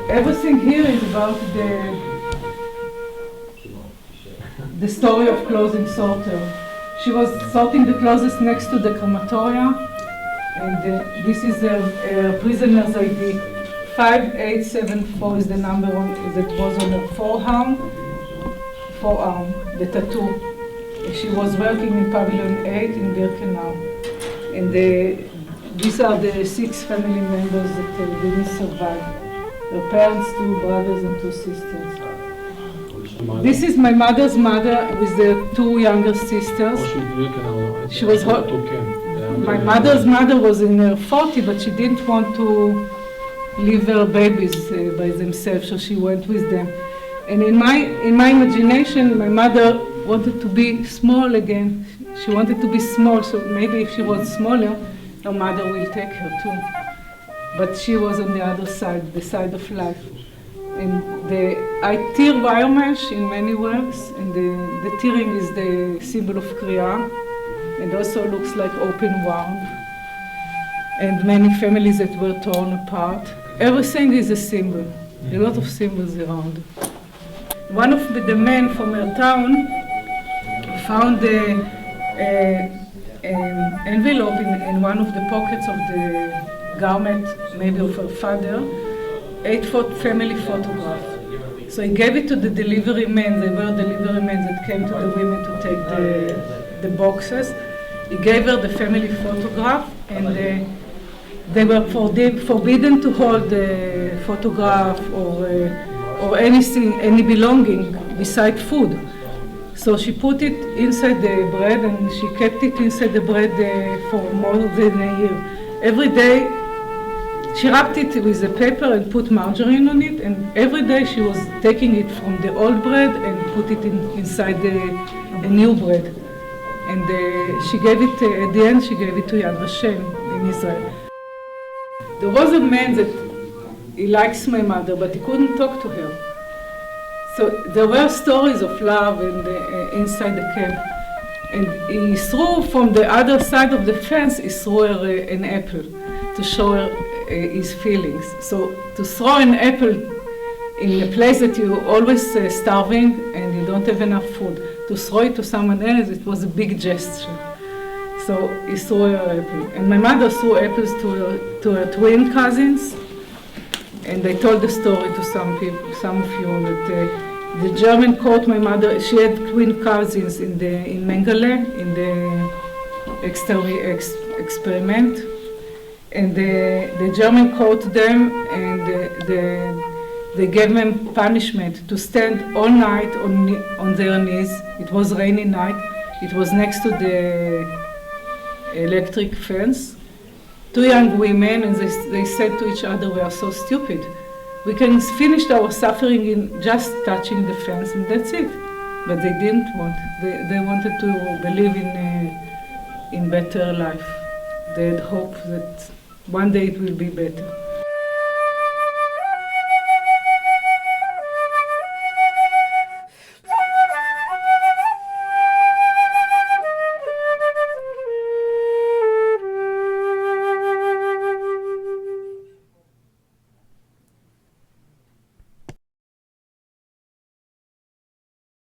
everything here is about the story of clothing sorter. She was sorting the clothes next to the crematoria, and this is a prisoner's ID. 5874 is the number that was on her forearm, the tattoo. She was working in Pavilion 8 in Birkenau. And these are the 6 family members that didn't survive. Her parents, 2 brothers and 2 sisters. This is my mother's mother with the 2 younger sisters. She was my mother's mother was in her 40s, but she didn't want to leave her babies by themselves, so she went with them. And in my imagination, my mother wanted to be small again. She wanted to be small, so maybe if she was smaller, her mother will take her too. But she was on the other side, the side of life. And I tear biomesh in many works, and the tearing is the symbol of Kriya, and also looks like open wound, and many families that were torn apart. Everything is a symbol, a lot of symbols around. One of the men from her town found an envelope in one of the pockets of the garment, maybe of her father, 8 family photographs. So he gave it to the delivery men. They were delivery men that came to the women to take the boxes. He gave her the family photograph, and they were forbidden to hold the photograph or anything, any belonging beside food. So she put it inside the bread, and she kept it inside the bread for more than a year. Every day, she wrapped it with a paper and put margarine on it, and every day she was taking it from the old bread and put it inside the new bread. And she gave it, at the end, she gave it to Yad Vashem in Israel. There was a man that he likes my mother, but he couldn't talk to her. So there were stories of love inside the camp. And he threw from the other side of the fence, he threw her an apple to show her his feelings. So to throw an apple in a place that you're always starving and you don't have enough food, to throw it to someone else, it was a big gesture. So he threw her an apple. And my mother threw apples to her twin cousins. And I told the story to some people, some of you, that the German caught my mother. She had twin cousins in Mengele, in the experiment. And the German caught them, and they gave them punishment to stand all night on their knees. It was a rainy night. It was next to the electric fence. 2 young women, and they said to each other, "We are so stupid. We can finish our suffering in just touching the fence, and that's it." But they didn't want. They wanted to believe in better life. They had hope that one day it will be better.